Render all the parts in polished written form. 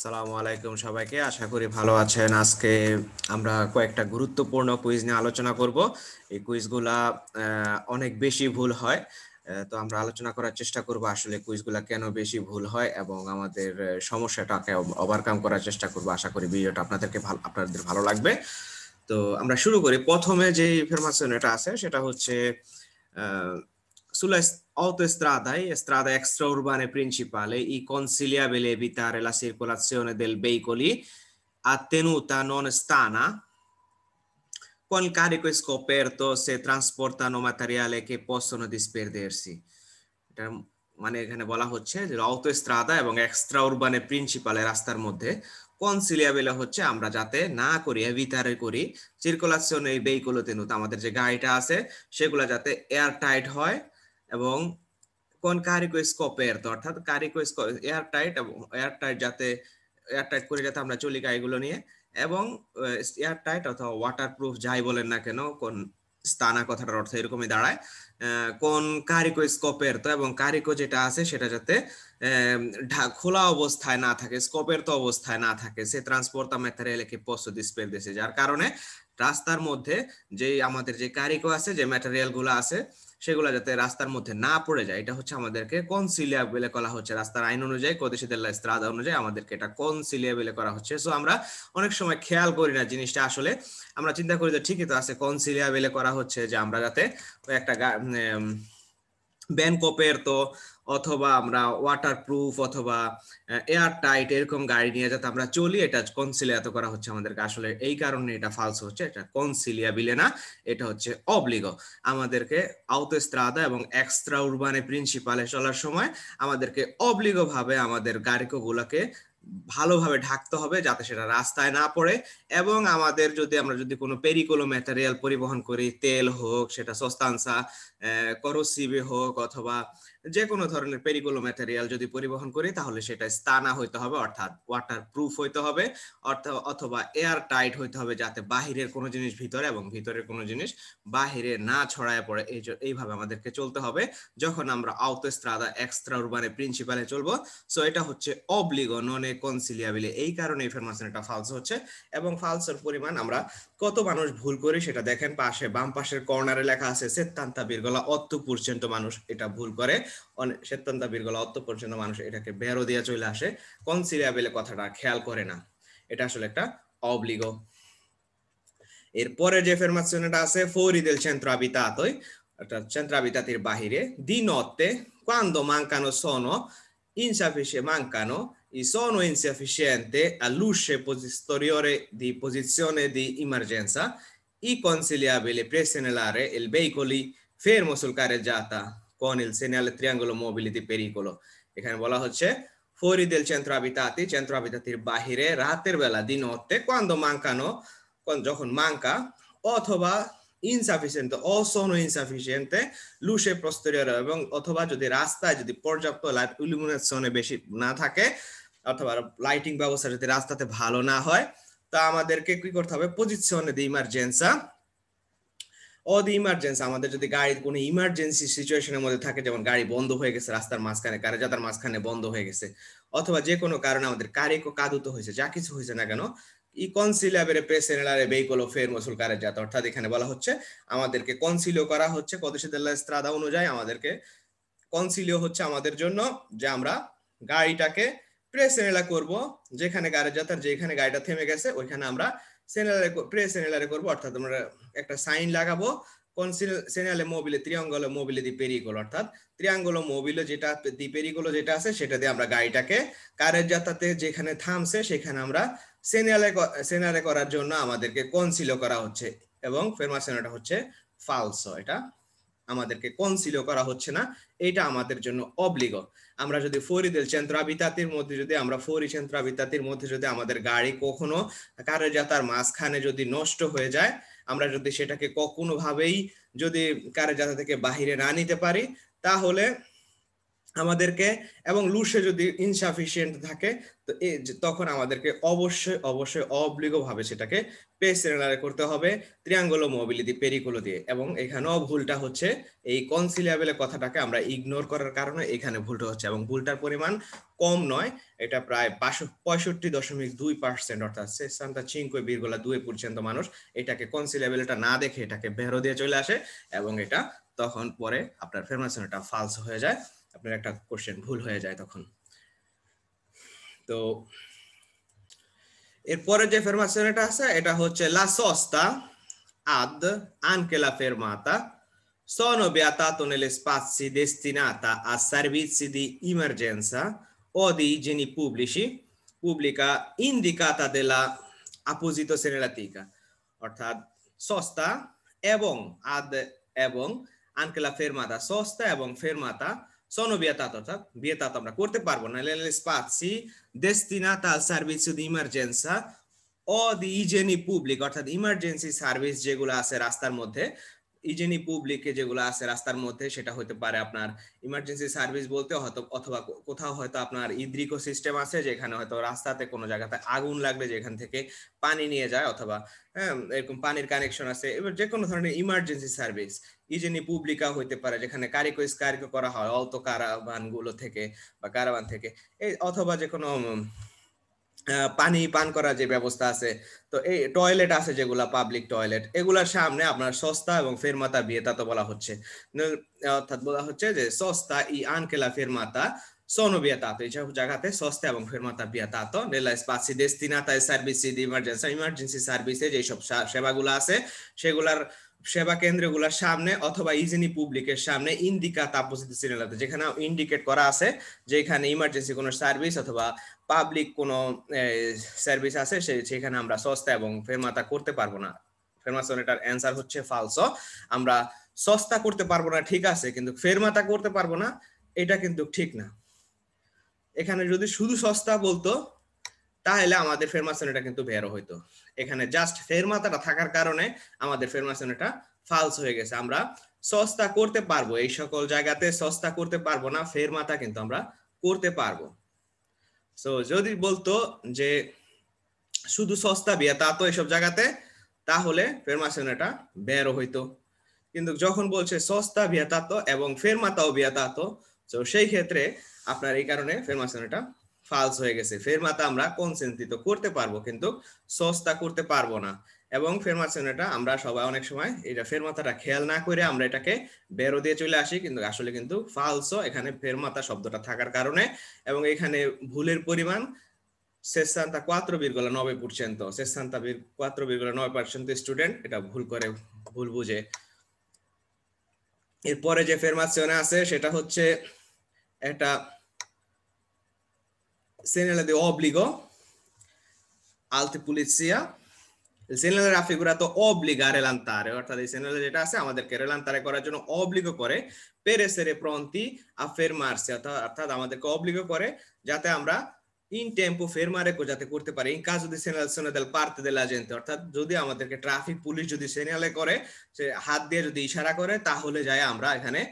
আসসালামু আলাইকুম সবাইকে, আশা করি ভালো আছেন। আজকে আমরা কয়েকটা গুরুত্বপূর্ণ কুইজ নিয়ে আলোচনা করব। এই কুইজগুলা অনেক বেশি ভুল হয়। তো আমরা আলোচনা করার চেষ্টা করব আসলে কুইজগুলা কেন বেশি ভুল হয় এবং আমাদের সমস্যাটাকে ওভারকাম করার চেষ্টা করব। আশা করি ভিডিওটা আপনাদের ভালো লাগবে। তো আমরা শুরু করি। প্রথমে যে ইনফরমেশন এটা আছে সেটা হচ্ছে sulla strada extraurbane principale i consigliabile evitare la circolazione del veicoli a tenuta non stana con il carico scoperto se trasportano materiale che possono disperdersi। এটা মানে এখানে বলা হচ্ছে যে অটোস্ট্রাদা এবং এক্সট্রা উরবানে প্রিন্সিপালে রাস্তার মধ্যে কনসিলিয়াবেলে হচ্ছে আমরা যাতে না করি, এভিটারে করি সার্কুলেশন এই ভেহিকল তেনুত আমাদের যে গাড়িটা আছে সেগুলা যাতে এয়ার টাইট হয় এবং কোন কারিকো স্কোপের অর্থাৎ কারিকো এয়ার টাইট এবং এয়ার টাইট যাতে এয়ার টাইট করে যাতে আমরা চলি গাড়িগুলো নিয়ে এবং এয়ার টাইট অথবা ওয়াটার প্রুফ যাই বলেন না কেন, কোন স্থানা কথাটার অর্থ এরকমই দাঁড়ায়। কোন কারিকো স্কোপের তো এবং কারিকো যেটা আছে সেটা যাতে খোলা অবস্থায় না থাকে, স্কোপের তো অবস্থায় না থাকে, সে ট্রান্সপোর্টা ম্যাটেরিয়াল কে পোস্ট ডিসপেরদেছে, যার কারণে রাস্তার মধ্যে যে আমাদের যে কারিকো আছে, যে ম্যাটেরিয়াল গুলো আছে সেগুলো যাতে রাস্তার মধ্যে না পড়ে যায়, এটা হচ্ছে আমাদেরকে কনসিলিয়াবেলে করা হচ্ছে। রাস্তার আইন অনুযায়ী, কোদেশি দেল্লা স্ত্রাদা অনুযায়ী আমাদেরকে এটা কনসিলিয়াবেলে করা হচ্ছে। সো আমরা অনেক সময় খেয়াল করি না জিনিসটা, আসলে আমরা চিন্তা করি যে ঠিকই তো আছে, কনসিলিয়াবেলে করা হচ্ছে যে আমরা যাতে ওই একটা ব্যানকপের তো অথবা আমরা ওয়াটার প্রুফ অথবা এয়ার টাইট এরকম গাড়ি নিয়ে যাতে আমরা চলি, এটা কনসিলিয়াত করা হচ্ছে আমাদেরকে। আসলে এই কারণে এটা ফালস হচ্ছে, এটা কনসিলিয়াবিলে না, এটা হচ্ছে অবলিগো। আমাদেরকে আউটোস্ট্রাদা এবং এক্সট্রা উরবানে প্রিন্সিপালে চলার সময় আমাদেরকে অবলিগো ভাবে আমাদের গাড়িকো গুলাকে ভালোভাবে ঢাকতে হবে যাতে সেটা রাস্তায় না পড়ে। এবং আমাদের আমরা যদি কোনো পেরিকোলো ম্যাটেরিয়াল পরিবহন করি, তেল হোক, সেটা সস্তানসা করোসিভে হোক অথবা যে কোনো ধরনের পেরিকোলো ম্যাটেরিয়াল যদি পরিবহন করি, তাহলে সেটা স্থানা হইতে হবে, অর্থাৎ ওয়াটার প্রুফ হইতে হবে, অথবা এয়ার টাইট হইতে হবে যাতে বাহিরের কোনো জিনিস ভিতরে এবং ভিতরের কোনো জিনিস বাহিরে না ছড়ায় পড়ে। এইভাবে আমাদেরকে চলতে হবে যখন আমরা আউটোস্ট্রাদা এক্সট্রা উরবানে প্রিন্সিপালে চলবো। সো এটা হচ্ছে অবলিগো নন এ কনসিলিয়াবিলে। এই কারণে ইনফরমেশন এটা ফালস হচ্ছে। এবং ফালসের পরিমাণ আমরা কত মানুষ ভুল করি সেটা দেখেন, পাশে বাম পাশের কর্নারে লেখা আছে 70,8% মানুষ এটা ভুল করে। 70,8% মানুষ এটাকে বেরো দিয়ে চলে আসে, কনসিলিয়াবেলে কথাটা খেয়াল করে না। এটা আসলে একটা অবলিগো। এরপরে যে ফরমাশনটা আছে fuori del centro abitato, অর্থাৎ centro abitati বাহিরে, di notte quando mancano sono insufficiente a luce posteriore di posizione di emergenza, i consigliabile presegnalare il veicoli fermo sul carreggiata con il segnale triangolo mobile di pericolo। এখানে বলা হচ্ছে fuori del centro abitati, centro abitatiর বাহিরে রাতের বেলা, di notte quando mancano, যখন মাঙ্কা অথবা insufficient ও সোনো insufficient লুসে posterior, এবং অথবা যদি রাস্তায় যদি পর্যাপ্ত লাইট ইলুমিনেশনে বেশি না থাকে অথবা লাইটিং ব্যবস্থা যদি রাস্তাতে ভালো না হয়, তা আমাদেরকে কি করতে হবে, পজিশনে দি ইমার্জেন্সা ও দি ইমার্জেন্সি, আমাদের যদি গাড়ি কোনো ইমার্জেন্সি সিচুয়েশনের মধ্যে থাকে, যেমন গাড়ি বন্ধ হয়ে গেছে রাস্তার মাঝখানে, কারেজাতার মাঝখানে বন্ধ হয়ে গেছে, অথবা যে কোনো কারণে আমাদের কারিকো কাদুত হয়েছে, যা কিছু হয়েছে না কেন, ই কনসিলিয়াবেরে প্রেসেনালারে ভেহিকল ফেরমো সুল কারেজাতা, অর্থাৎ এখানে বলা হচ্ছে আমাদেরকে কনসিলিও করা হচ্ছে কদেশি দেল্লা স্ত্রাদা অনুযায়ী। আমাদেরকে কনসিলিও হচ্ছে আমাদের জন্য যে আমরা গাড়িটাকে প্রেসেনেলা করব, যেখানে কারেজাতার যেখানে গাড়িটা থেমে গেছে ওইখানে আমরা প্রেসেনেলারে করব, অর্থাৎ আমরা একটা সাইন লাগাবো সেনালে মোবিলে ত্রিয়াঙ্গল মোবিলে দি পেরিকোল, অর্থাৎ ত্রিয়াঙ্গল মোবিলে যেটা দি পেরিকোল যেটা আছে সেটা দিয়ে আমরা গাড়িটাকে কারেজাতাতে যেখানে থামছে সেখানে আমরা সেনালে করার জন্য আমাদেরকে কনসিলিও করা হচ্ছে। এবং ফেরমাশনটা হচ্ছে ফালসো, এটা আমাদেরকে কনসিলিও করা হচ্ছে না, এটা আমাদের জন্য অবলিগো। আমরা যদি ফরিদেল চেন্ত্রাবিতাতির মধ্যে যদি আমরা ফরি চেন্ত্রাবিতাতির মধ্যে যদি আমাদের গাড়ি কখনো কারেজাতার মাঝখানে যদি নষ্ট হয়ে যায়, আমরা যদি সেটাকে কখনো ভাবেই যদি কারেজাতা থেকে বাহিরে না নিতে পারি, তাহলে আমাদেরকে, এবং লুসে যদি ইনসাফিসিয়েন্ট থাকে, তো তখন আমাদেরকে অবশ্যই অবশ্যই অবলিগো ভাবে সেটাকে পেসেনারে করতে হবে ত্রিয়াঙ্গলো মোবিলিটি পেরিকোলো দিয়ে। এবং এখানেও ভুলটা হচ্ছে এই কনসিলিয়াবেল কথাটাকে আমরা ইগনোর করার কারণে এখানে ভুলটা হচ্ছে, এবং ভুলটার পরিমাণ কম নয়, এটা প্রায় 65.2%, অর্থাৎ 65.2% মানুষ এটাকে কনসিলিয়াবল এটা না দেখে এটাকে বেরো দিয়ে চলে আসে, এবং এটা তখন পরে আপনার ফেরমাশন এটা ফালস হয়ে যায়, আপনার একটা কোশ্চেন ভুল হয়ে যায় তখন। তো এরপরে যে fermazione আছে এটা হচ্ছে la sosta ad anche la fermata sono vietato nelle spazi destinata a servizi di emergenza o di igieni pubblici pubblica indicata della apposito segnaletica, অর্থাৎ সস্তা এবং ad এবং anche la fermata, sosta এবং fermata sono vietato, অর্থাৎ vietato আমরা করতে পারবো না nelle spazi destinata al servizio di emergenza o di igieni pubblica, অর্থাৎ ইমার্জেন্সি সার্ভিস যেগুলো আছে রাস্তার মধ্যে, ইজেনি পুবলিকে যেগুলো আছে রাস্তার মধ্যে, সেটা হতে পারে আপনার ইমার্জেন্সি সার্ভিস বলতে হয়তো, অথবা কোথাও হয়তো আপনার ইদ্রিকো সিস্টেম আছে যেখানে হয়তো রাস্তাতে কোনো জায়গাতে আগুন লাগলে যেখান থেকে পানি নিয়ে যায়, অথবা এরকম পানির কানেকশন আছে, এবার যে কোনো ধরনের ইমার্জেন্সি সার্ভিস ইজেনি পুবলিকা হইতে পারে, যেখানে কারিকো স্কারিকো করা হয় অল্প কারাবান গুলো থেকে বা কারাবান থেকে, এই অথবা যে কোনো পানি পান করার যে ব্যবস্থা আছে, তো এই টয়লেট আছে যেগুলা পাবলিক টয়লেট, এগুলার সামনে আপনার সস্তা এবং ফেরমাতা vietato বলা হচ্ছে, অর্থাৎ বলা হচ্ছে যে সস্তা ই anche la fermata sono vietato, এই জায়গাতে সস্তা এবং ফেরমাতা vietato nella spazi destinata ai servizi di emergenza, emergency সার্ভিসে যে সব সেবাগুলো আছে সেগুলার সেবা কেন্দ্রগুলোর সামনে অথবা ইজেনি পুবলিকের সামনে ইন্ডিকাতা apposito segnalate, যেখানে ইন্ডিকেট করা আছে যে এখানে ইমার্জেন্সি কোনো সার্ভিস অথবা পাবলিক কোনো সার্ভিস আছে সেখানে আমরা সস্তা এবং ফেরমাতা করতে পারবো না। ফেরমাশনটার অ্যান্সার হচ্ছে ফালসো। আমরা সস্তা করতে পারবো না ঠিক আছে, কিন্তু ফেরমাতা করতে পারবো না এটা কিন্তু ঠিক না। এখানে যদি শুধু সস্তা বলতো তাহলে আমাদের ফেরমাশনটা কিন্তু বের হইতো, এখানে জাস্ট ফেরমাতাটা থাকার কারণে আমাদের ফেরমাশনটা ফালস হয়ে গেছে। আমরা সস্তা করতে পারবো, এই সকল জায়গাতে সস্তা করতে পারবো না, ফেরমাতা কিন্তু আমরা করতে পারবো। সো যদি বলতো যে শুধু সস্তা vietato এসব জায়গাতে, তাহলে ফেরমাশনটা বের হইতো, কিন্তু যখন বলছে সস্তা vietato এবং ফেরমাতাও vietato, তো সেই ক্ষেত্রে আপনার এই কারণে ফেরমাশনটা ফালস হয়ে গেছে। ফেরমাতা আমরা কনসেন্ট্রিত করতে পারবো কিন্তু সস্তা করতে পারবো না, এবং ফেরমাশনটা আমরা সবাই অনেক সময় এটা ফেরমাতাটা খেয়াল না করে আমরা এটাকে বেরো দিয়ে চলে আসি, কিন্তু আসলে কিন্তু ফালসো এখানে ফেরমাতা শব্দটা থাকার কারণে, এবং এখানে ভুলের পরিমাণ 64,9%, 64,9% স্টুডেন্ট এটা ভুল বুঝে। এরপরে যে ফেরমাশনে আছে সেটা হচ্ছে এটা segnale di obbligo alta polizia, il segnale raffigurato obbliga a relantare, অর্থাৎ এই segnale যেটা আছে আমাদেরকে relantare করার জন্য obbligo করে per essere pronti a fermarsi, অর্থাৎ আমাদেরকে obbligo করে যাতে আমরা in tempo fermare যাতে করতে পারি in caso di segnalazione del parte dell'agente, অর্থাৎ যদি আমাদেরকে ট্রাফিক পুলিশ যদি সিগন্যালে করে, সে হাত দিয়ে যদি ইশারা করে, তাহলে যায় আমরা এখানে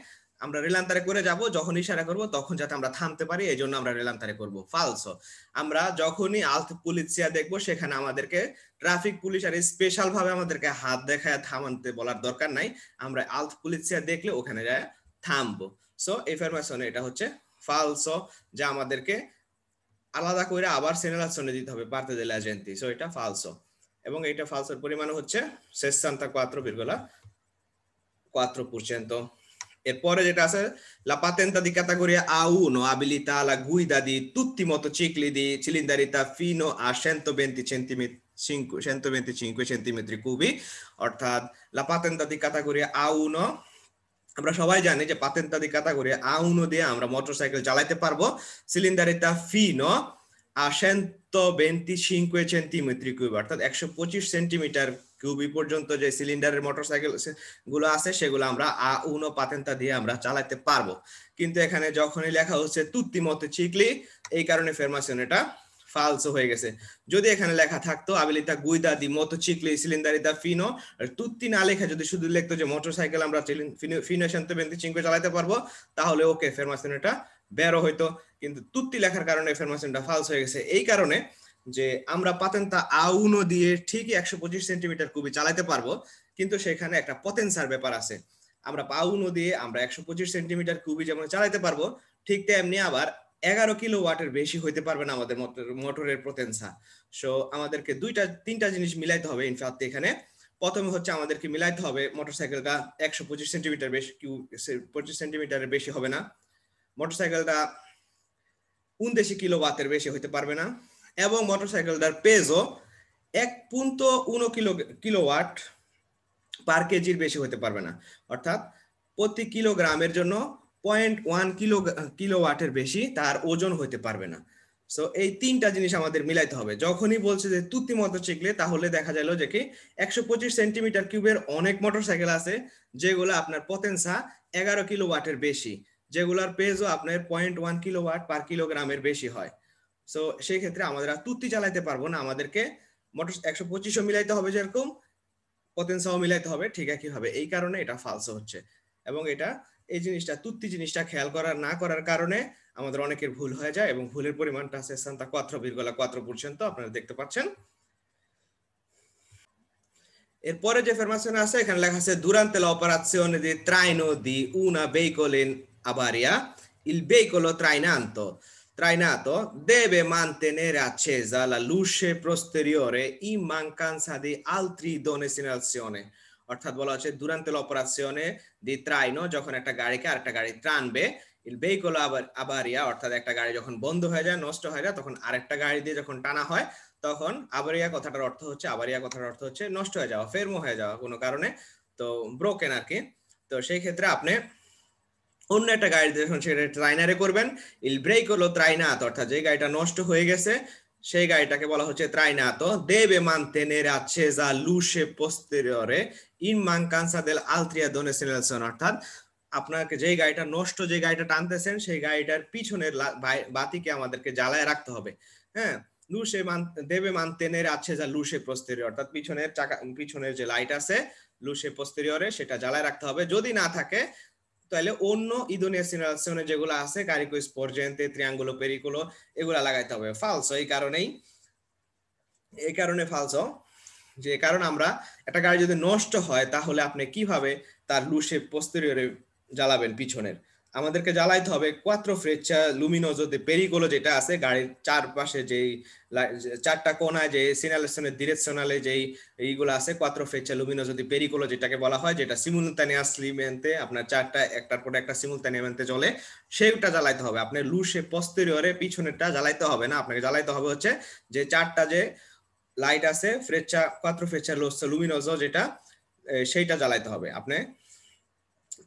আমরা রেলান্তারে করে যাব, যখন ইশারা করব তখন যাতে আমরা থামতে পারি, এই জন্য আমরা রেলান্তারে করব। ফালসো, আমরা যখনই আলতো পুলিশিয়া দেখবো সেখানে আমাদেরকে ট্রাফিক পুলিশ আর স্পেশাল ভাবে আমাদেরকে হাত দেখায় থামাতে বলার দরকার নাই, আমরা আলতো পুলিশিয়া দেখলে ওখানে যায় থামবো। সো এই ফরমেশনে এটা হচ্ছে ফালসো, যা আমাদেরকে আলাদা করে আবার সেনালাসনে দিতে হবে parte degli agenti, সো এটা ফালসো, এবং এটা ফালসোর পরিমাণ হচ্ছে 64,4%। এরপরে যেটা আছে la patente di categoria A1 abilita la guida di tutti i motocicli di cilindrata fino a 125 centimetri cubi, অর্থাৎ la patente di categoria A1 আমরা সবাই জানি যে patente di categoria A1 দিয়ে আমরা মোটরসাইকেল চালাতে পারবো cilindrata fino a 125 centimetri cubi, অর্থাৎ 125 সেন্টিমিটার কিউবি পর্যন্ত যে সিলিন্ডারের মোটরসাইকেল গুলো আছে সেগুলো আমরা A1 পাতেন্তা দিয়ে আমরা চালাতে পারবো। কিন্তু এখানে যখনই লেখা হচ্ছে তুত্তি মোটরসাইকেল, এই কারণে ফরমেশনটা ফালসো হয়ে গেছে। যদি এখানে লেখা থাকতো abilita guida di motocicli cilindrata fino, তুত্তি না লেখা যদি শুধু লিখতো যে মোটরসাইকেল আমরা fino a 125 চালাতে পারবো, তাহলে ওকে ফরমেশনটা বেরো হইতো, কিন্তু তুত্তি লেখার কারণে ফরমেশনটা ফালস হয়ে গেছে। এই কারণে যে আমরা পাতেন্তা A1 দিয়ে ঠিকই 125 সেন্টিমিটার কুবি চালাতে পারবো, কিন্তু সেখানে একটা পটেনশিয়াল ব্যাপার আছে। আমরা A1 দিয়ে আমরা 125 সেন্টিমিটার কুবি যেমন চালাতে পারবো, ঠিক তেমনি আবার 11 কিলোওয়াটের বেশি হইতে পারবে না আমাদের মোটরের পটেনসা। সো আমাদেরকে তিনটা জিনিস মিলাইতে হবে ইনফ্যাক্ট এখানে। প্রথমে হচ্ছে আমাদেরকে মিলাইতে হবে মোটরসাইকেলটা 125 সেন্টিমিটার বেশি 25 সেন্টিমিটারের বেশি হবে না, মোটরসাইকেলটা 29 কিলোওয়াটের বেশি হইতে পারবে না, এবং মোটরসাইকেলটার পেজও 1.1 কিলোওয়াট পার কেজির বেশি হতে পারবে না, অর্থাৎ প্রতি কিলোগ্রামের জন্য 0.1 কিলোওয়াটের বেশি তার ওজন হইতে পারবে না। সো এই তিনটা জিনিস আমাদের মিলাইতে হবে। যখনই বলছে যে তুতি মোটরসাইকেল, তাহলে দেখা গেল যে কি 125 সেন্টিমিটার কিউবের অনেক মোটরসাইকেল আছে যেগুলো আপনার পটেনসা 11 কিলোওয়াটের বেশি, যেগুলোর পেজও আপনার 0.1 কিলোওয়াট পার কিলোগ্রামের বেশি হয়। সো সেই ক্ষেত্রে আমাদের তুতি চালাইতে পারবো না, আমাদেরকে মোটর 125ও মিলাইতে হবে, যেরকম পটেনসাও মিলাইতে হবে ঠিক একইভাবে। এই কারণে এটা ফালসো হচ্ছে, এবং এটা এই জিনিসটা তুত্তি জিনিসটা খেয়াল না করার কারণে আমাদের অনেকের ভুল হয়ে যায়, এবং ভুলের পরিমাণটা আছে 4,4%, আপনারা দেখতে পাচ্ছেন। এরপরে যে ফরমেশন আছে এখানে লেখা আছে durante l'operazione di traino di una veicolo in avaria il veicolo trainato deve mantenere accesa la luce posteriore in mancanza di altri idonei segnalazioni। অর্থাৎ বলা হচ্ছে durante l'operazione di traino, যখন একটা গাড়িকে আরেকটা গাড়ি টানবে, il veicolo avaria অর্থাৎ একটা গাড়ি যখন বন্ধ হয়ে যায়, নষ্ট হয়ে যায়, তখন আরেকটা গাড়ি দিয়ে যখন টানা হয়, তখন আবারিয়া কথাটার অর্থ হচ্ছে নষ্ট হয়ে যাওয়া, ফেরমো হয়ে যাওয়া কোনো কারণে, তো ব্রোকেন আর কি। তো সেই ক্ষেত্রে আপনি অন্য একটা গাড়ি যখন সেটা ট্রাইনারে করবেন, ইল ব্রেকোলো ট্রাইনাতো, অর্থাৎ যে গাড়িটা নষ্ট হয়ে গেছে সেই গাড়িটাকে বলা হচ্ছে ট্রাইনাতো, দেবে mantenere accesa luce posteriore in mancanza del altri idonei segnalazioni। অর্থাৎ আপনাকে যে গাড়িটা নষ্ট, যে গাড়িটা টানতেছেন সেই গাড়িটার পিছনের বাতিকে আমাদেরকে জ্বালায় রাখতে হবে। হ্যাঁ, লুসে দেবে mantenere accesa luce posteriore, অর্থাৎ পিছনের যে লাইট আছে লুসে পোস্টেরিয়রে সেটা জ্বালায় রাখতে হবে। যদি না থাকে তাহলে অন্য ইদোনিয়া সিনালসনে যেগুলো আছে কারিকো স্পর্জেন্তে, ত্রিয়াঙ্গুলো, পেরিকুলো, এগুলা লাগাইতে হবে। ফালসো এই কারণে ফালসো, যে কারণ আমরা একটা গাড়ি যদি নষ্ট হয় তাহলে আপনি কিভাবে তার লুসে পোস্টেরিয়রে জ্বালাবেন পিছনের? আমাদেরকে জ্বালাইতে হবে কোয়াত্রো ফ্রেচা লুমিনোজো দে পেরিকোলো, যেটা আছে গাড়ির চারপাশে যেই চারটা কোনায় যে সিনালেশনের ডিরেকশনালে যেই এইগুলো আছে, কোয়াত্রো ফ্রেচা লুমিনোজো দে পেরিকোলো যেটাকে বলা হয়, যেটা সিমুলতানিয়াসলিমেন্টে আপনার চারটা একটার পর একটা সিমুলতানিয়াসলিমেন্টে চলে, সেইটা জ্বালাইতে হবে। আপনি লুসে পোস্টেরিয়রে পিছনেরটা জ্বালাইতে হবে না, আপনাকে জ্বালাইতে হবে হচ্ছে যে চারটা যে লাইট আছে ফ্রেচা কোয়াত্রো ফ্রেচা লুমিনোজো যেটা, সেইটা জ্বালাইতে হবে, আপনি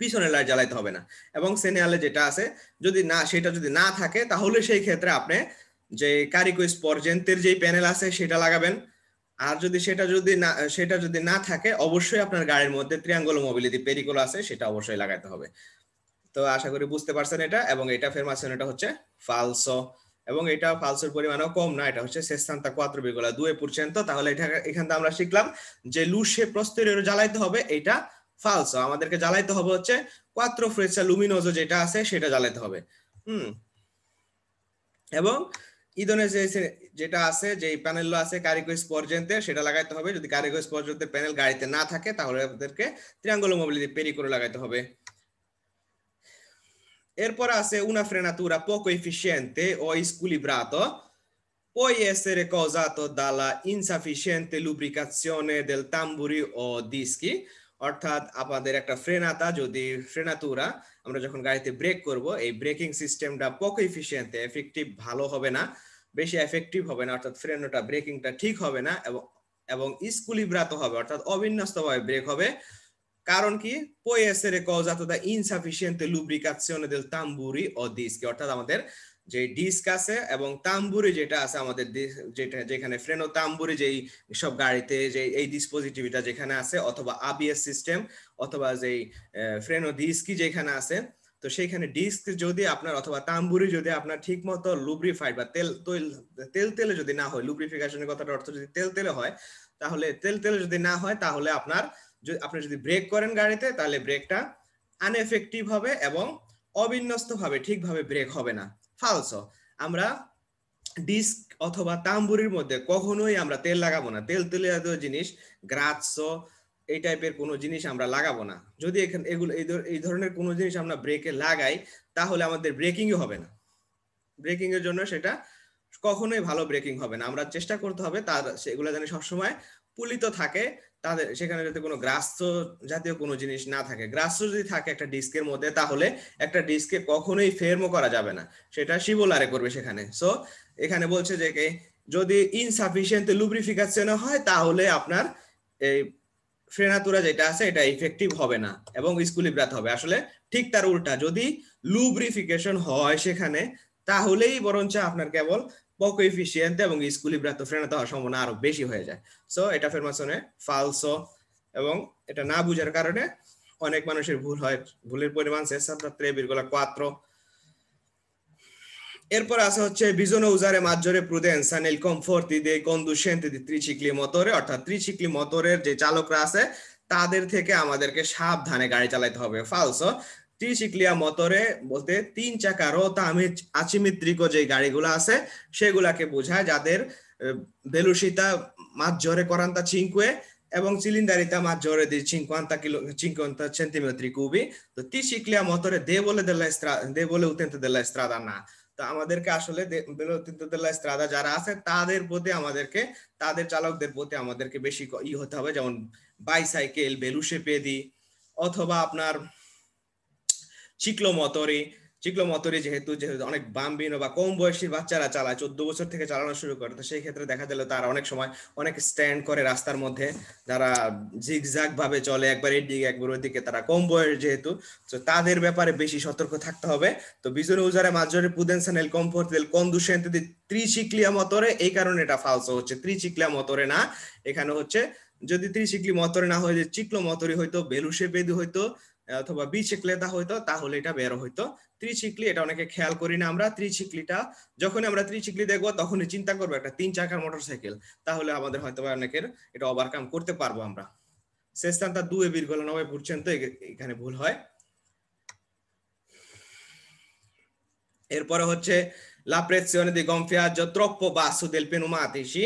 পিছনের লাইট জ্বালাইতে হবে না। এবং সিগন্যালে যেটা আছে সেটা যদি না থাকে তাহলে সেই ক্ষেত্রে আপনি যে কারিকো স্পর্জেন্টের যে প্যানেল আছে সেটা লাগাবেন। আর সেটা যদি না থাকে অবশ্যই আপনার গাড়ির মধ্যে ত্রিয়াঙ্গুলো মোবিলিটি পেরিকোলো আছে, সেটা অবশ্যই লাগাতে হবে। তো আশা করি বুঝতে পারছেন এটা, এবং এটা ফরমেশন এটা হচ্ছে ফালসো, এবং এটা ফালসোর পরিমাণও কম না, এটা হচ্ছে 64,2%। তাহলে এখান থেকে আমরা শিখলাম যে লুসে পোস্টেরিয়রে জ্বালাইতে হবে, এটা ফালসো। আমাদেরকে জ্বালাইতে হবে হচ্ছে কোয়াত্রো ফ্রেচা লুমিনোজো যেটা আছে সেটা জ্বালাইতে হবে। এবং ইদনে যেটা আছে, যে প্যানেল আছে কারিকো স্পর্জেন্তে, সেটা লাগাইতে হবে। যদি কারিকো স্পর্জেন্টের প্যানেল গাড়িতে না থাকে তাহলে আমাদেরকে ত্রিয়াঙ্গুলো মোবিলিটি পেরিকোলো লাগাইতে হবে। এরপর আছে una frenatura poco efficiente o squilibrato può essere causato dalla insufficiente lubricazione del tamburi o dischi। অর্থাৎ আমাদের একটা ফ্রেনাতুরা আমরা যখন গাড়িতে ব্রেক করব, এই ব্রেকিং সিস্টেমটা পোকো এফিশিয়েন্ট, এফেক্টিভ ভালো হবে না, বেশি এফেক্টিভ হবে না, অর্থাৎ ফ্রেনটা ব্রেকিংটা ঠিক হবে না, এবং স্কুলিব্রাত হবে, অর্থাৎ অবিন্যস্তভাবে ব্রেক হবে। কারণ কি? può essere causato da insufficiente lubricazione del tamburi o dischi। অর্থাৎ আমাদের যে ডিস্ক আছে এবং তাম্বুরি যেটা আছে আমাদের, যেখানে ফ্রেনো তাম্বুরি যেই সব গাড়িতে যে এই ডিসপোজিটিভটা যেখানে আছে, অথবা আবিএস সিস্টেম, অথবা যেই ফ্রেনো ডিস্কি যেখানে আছে, তো সেইখানে ডিস্ক যদি আপনার অথবা তাম্বুরি যদি আপনার ঠিক মতো লুব্রিফাইড বা তেলে যদি না হয়, লুব্রিফিকেশনের কথাটার অর্থ যদি তেলে হয়, তাহলে তেলে যদি না হয় তাহলে আপনি যদি ব্রেক করেন গাড়িতে, তাহলে ব্রেকটা আনএফেক্টিভ হবে এবং অবিন্যস্তভাবে ঠিকভাবে ব্রেক হবে না। ফালসো। আমরা ডিস্ক অথবা তাম্বুরির মধ্যে কখনোই আমরা তেল লাগাবো না। তেলে জাতীয় জিনিস, গ্রাৎসো, এই টাইপের কোনো জিনিস আমরা লাগাবো না। যদি এখানে এই ধরনের কোনো জিনিস আমরা ব্রেকে লাগাই তাহলে আমাদের ব্রেকিংই হবে না। ব্রেকিং এর জন্য সেটা কখনোই ভালো ব্রেকিং হবে না। আমরা চেষ্টা করতে হবে তার সেগুলো যেন সবসময় পুলিত থাকে, তাদের সেখানে যাতে কোনো গ্রাস্য জাতীয় কোনো জিনিস না থাকে। গ্রাস্য যদি থাকে একটা ডিস্কের মধ্যে, তাহলে একটা ডিস্কে কখনোই ফেরমো করা যাবে না, সেটা শিবলারে করবে সেখানে। সো এখানে বলছে যে যদি ইনসাফিসিয়েন্ট লুব্রিফিকেশন হয় তাহলে আপনার এই ফ্রেনাতুরা যেটা আছে এটা ইফেক্টিভ হবে না এবং স্কুলিব্রাত হবে। আসলে ঠিক তার উল্টা, যদি লুব্রিফিকেশন হয় সেখানে, তাহলেই বরঞ্চ আপনার কেবল পকো এফিসিয়েন্ট এবং স্কুলিব্রাত ফ্রেনাতে হওয়ার সম্ভাবনা আরো বেশি হয়ে যায়। সো এটা ফেরমাসনে ফালসো, এবং এটা না বুঝার কারণে অনেক মানুষের ভুল হয়। ভুলের পরিমাণ 63,4। এরপর আছে হচ্ছে bisogna usare maggiore prudenza nel conforti dei conducenti di tricicli motore, অর্থাৎ ত্রিচিক্লি মোটরের যে চালকরা আছে তাদের থেকে আমাদেরকে সাবধানে গাড়ি চালাতে হবে। ফালসো, ত্রিচিক্লিয়া মোটরে বলতে তিন চাকা রোতা আচিমিত্রিকো যে গাড়িগুলো আছে সেগুলাকে বোঝায়, যাদের ভেলোসিতা maggiore 45 এবং cilindarità maggiore di 50 centimetri cubi। তো ত্রিচিক্লিয়া মোটরে debole utente della strada না। তো আমাদেরকে আসলে স্ট্রাদা যারা আছে তাদের প্রতি আমাদেরকে, তাদের চালকদের প্রতি আমাদেরকে বেশি হতে হবে, যেমন বাইসাইকেল, বেলুশেপেদি, অথবা আপনার চিক্লোমোটরি যেহেতু অনেক বাম্বিনো বা কম বয়সী বাচ্চারা চালায়, 14 বছর থেকে চালানো শুরু করে, তো সেই ক্ষেত্রে দেখা গেল তারা অনেক সময় অনেক স্ট্যান্ড করে রাস্তার মধ্যে, যারা জিগজাগ ভাবে চলে, একবার এদিকে একবার ওইদিকে, তারা কম বয়স যেহেতু, তো তাদের ব্যাপারে বেশি সতর্ক থাকতে হবে। তো bisogna usare maggiore prudenza nel comporto del conducente di triciclia motore, এই কারণে এটা ফালসো হচ্ছে, ত্রিচিক্লিয়া মোটরে না। এখানে হচ্ছে যদি ত্রিচিক্লি মোটরে না হয়, যে চিক্লো মোটরি হইতো, বেলুশেপেদি হইতো, অথবা বিচিক্লেতা হইতো, তাহলে এটা বের হইতো। ত্রিচিক্লি এটা অনেকে খেয়াল করি না আমরা। ত্রিচিক্লিটা যখন আমরা ত্রিচিক্লি দেখবো তখনই চিন্তা করবো একটা 3 চাকার মোটরসাইকেল, তাহলে আমাদের হয়তো অনেকের এটা ওভারকাম করতে পারবো আমরা। 62,9% এখানে ভুল হয়। এরপরে হচ্ছে la pressione di gonfiaggio troppo basso del pneumatici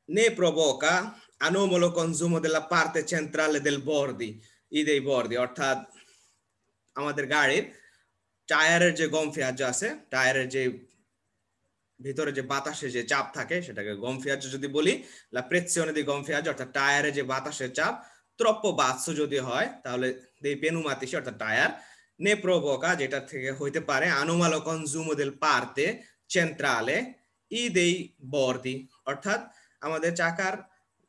ne provoca anomalo consumo della parte centrale del bordi dei bordi, অর্থাৎ আমাদের গাড়ির টায়ারের যে গমফিয়াজ আছে, টায়ারের যে ভিতরে যে বাতাসের যে চাপ থাকে সেটাকে গমফিয়াজ যদি বলি, লা প্রেসিওনে দি গমফিয়াজ, অর্থাৎ টায়ারে যে বাতাসের চাপ ট্রপ্পো বাৎস যদি হয়, তাহলে দেই পেনুমাতিসি অর্থাৎ টায়ার নে প্রভোকা, যেটা থেকে হইতে পারে আনোমালো কনজুমো দেল পার্তে সেন্ট্রালে দেই বর্দি, অর্থাৎ আমাদের চাকার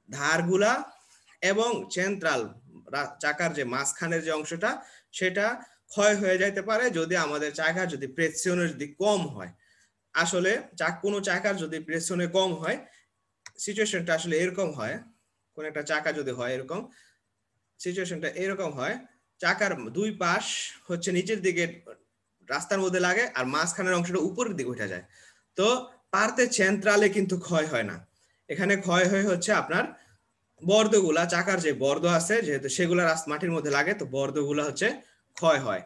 ধারগুলা এবং সেন্ট্রাল চাকার যে মাঝখানের যে অংশটা সেটা ক্ষয় হয়ে যাইতে পারে যদি আমাদের চাকা যদি প্রেসিওনে যদি কম হয়। আসলে কোনো চাকার যদি প্রেসিওনে কম হয়, সিচুয়েশনটা আসলে এরকম হয়, কোন একটা চাকা যদি হয় এরকম, সিচুয়েশনটা এরকম হয়, চাকার দুই পাশ হচ্ছে নিচের দিকে রাস্তার মধ্যে লাগে আর মাঝখানের অংশটা উপরের দিকে উঠে যায়। তো পার্তে সেন্ট্রালে কিন্তু ক্ষয় হয় না, এখানে ক্ষয় হয়ে হচ্ছে আপনার বর্দগুলা, চাকার যে বর্দ আছে যেহেতু সেগুলা মাটির মধ্যে লাগে, তো বর্দগুলা হচ্ছে ক্ষয় হয়।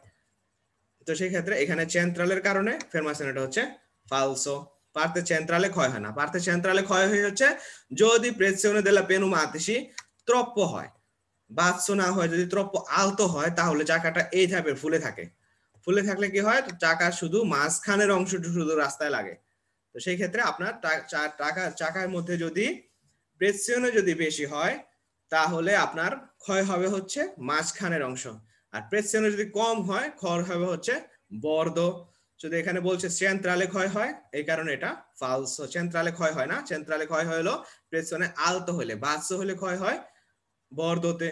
তো সেই ক্ষেত্রে এখানে সেন্ট্রালের কারণে ফেরমাসেনটা হচ্ছে ফালসো। পার্তে সেন্ট্রালে ক্ষয় হয় না, পার্তে সেন্ট্রালে ক্ষয় হয়ে হচ্ছে যদি প্রেসিওনে দেলা পেনুমাতিসি ত্রপ্প হয়, বাৎস না হয়, যদি ত্রপ্প আলতো হয় তাহলে চাকাটা এই টাইপের ফুলে থাকে। ফুলে থাকলে কি হয়, চাকা শুধু মাঝখানের অংশটা শুধু রাস্তায় লাগে। তো সেই ক্ষেত্রে আপনার চাকার মধ্যে যদি প্রেসিওনে যদি বেশি হয় তাহলে আপনার ক্ষয় হবে হচ্ছে মাঝখানের অংশ, আর প্রেসিওনে যদি কম হয় ক্ষয় হবে হচ্ছে বর্দ। যদি এখানে বলছে সেন্ট্রালে ক্ষয় হয়, এই কারণে এটা ফালসো। সেন্ট্রালে ক্ষয় হয় না, সেন্ট্রালে ক্ষয় হলো প্রেসিওনে আলতো হলে, বাৎস হলে ক্ষয় হয় বর্দতে।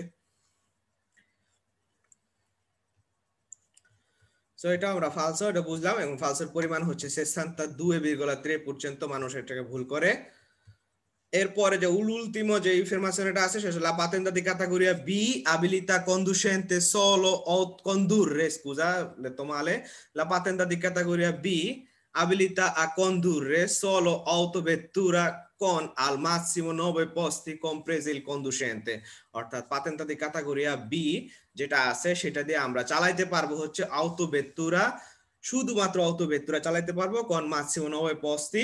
সো এটা আমরা ফালসো এটা বুঝলাম, এবং ফালসোর পরিমাণ হচ্ছে 62,3%, মানুষ এটাকে ভুল করে। এরপরে যে ultimo যে ইনফরমেশনটা আছে সেটা la patente di categoria B abilita conducente solo o condurre, scusa, letto male, la patente di categoria B abilita a condurre solo autovettura con al massimo 9 posti compresi il conducente, অর্থাৎ পাতেন্তা দি ক্যাটাগরিয়া B যেটা আছে সেটা দিয়ে আমরা চালাইতে পারবো হচ্ছে autovettura, শুধুমাত্র autovettura চালাইতে পারবো con massimo 9 posti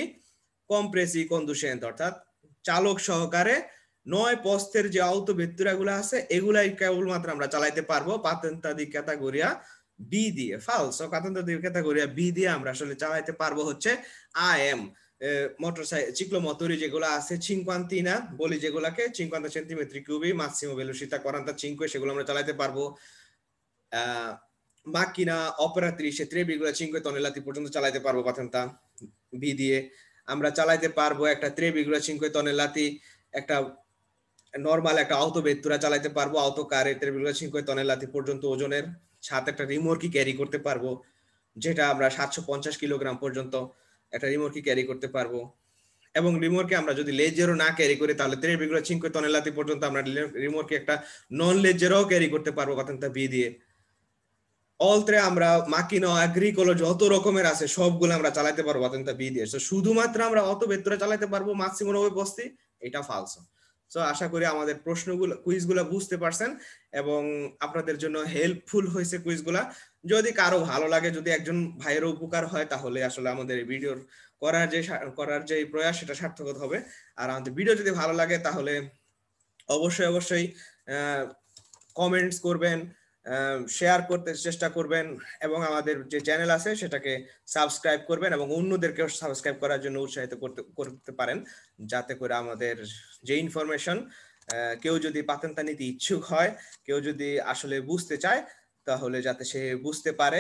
compresi il conducente, অর্থাৎ চালক সহকারে 9 পোস্টের যে autovettura গুলো আছে এগুলাই কেবলমাত্র আমরা চালাইতে পারবো পাতেন্তা দি ক্যাটাগরিয়া বি দিয়ে ফালসো কাতান্তর দ্বীপ ক্যাটাগরিয়া বি দিয়ে আমরা আসলে চালাইতে পারবো হচ্ছে AM motorcycle ciclomotori যেগুলো আছে 50 বলি যেগুলাকে 50 সেন্টিমিটার কিউবি মাসিমো ভেলোসিটা 45 সেগুলো আমরা চালাতে পারবো macchina operatrice 3,5 tonnellati পর্যন্ত চালাতে পারবো পাতান্তা বি দিয়ে আমরা চালাতে পারবো একটা 3,5 tonnellati একটা নরমাল একটা অটো ভেত্তুরা চালাতে পারবো অটো কারে 3,5 tonnellati পর্যন্ত ওজনের সাথে একটা রিমোটকি ক্যারি করতে পারবো যেটা আমরা 750 কিলোগ্রাম পর্যন্ত একটা রিমোটকি ক্যারি করতে পারবো এবং রিমোটকে আমরা যদি লেজেরও না ক্যারি করি তাহলে 3,5 tonnellati পর্যন্ত আমরা রিমোটকে একটা নন লেজেরও ক্যারি করতে পারবো পাতান্তা বি দিয়ে অলত্রে আমরা মাকিনো অ্যাগ্রিকোলো যত রকমের আছে সবগুলো আমরা চালাতে পারবো পাতান্তা বি দিয়ে শুধুমাত্র আমরা অত ভেতরে চালাতে পারবো মাক্সিমাম 90 বস্তি এটা ফালসো সো আশা করি আমাদের প্রশ্নগুলো কুইজগুলো বুঝতে পারছেন এবং আপনাদের জন্য হেল্পফুল হয়েছে কুইজগুলা যদি কারো ভালো লাগে যদি একজন ভাইয়ের উপকার হয় তাহলে আসলে আমাদের এই ভিডিওর করার যে প্রয়াস সেটা সার্থক হবে আর আমাদের ভিডিও যদি ভালো লাগে তাহলে অবশ্যই কমেন্টস করবেন শেয়ার করতে চেষ্টা করবেন এবং আমাদের যে চ্যানেল আছে সেটাকে সাবস্ক্রাইব করবেন এবং অন্যদেরকেও সাবস্ক্রাইব করার জন্য উৎসাহিত করতে পারেন যাতে করে আমাদের যে ইনফরমেশন কেউ যদি পাতেন্তা নিতে ইচ্ছুক হয় কেউ যদি আসলে বুঝতে চায় তাহলে যাতে সে বুঝতে পারে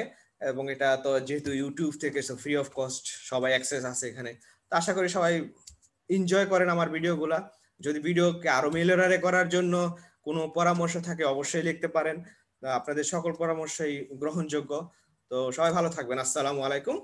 এবং এটা তো যেহেতু ইউটিউব থেকে ফ্রি অফ কস্ট সবাই অ্যাক্সেস আছে এখানে তো আশা করি সবাই এনজয় করেন আমার ভিডিওগুলা যদি ভিডিওকে আরো মেলেরারে করার জন্য কোনো পরামর্শ থাকে অবশ্যই লিখতে পারেন আপনাদের সকল পরামর্শই গ্রহণযোগ্য তো সবাই ভালো থাকবেন আসসালামু আলাইকুম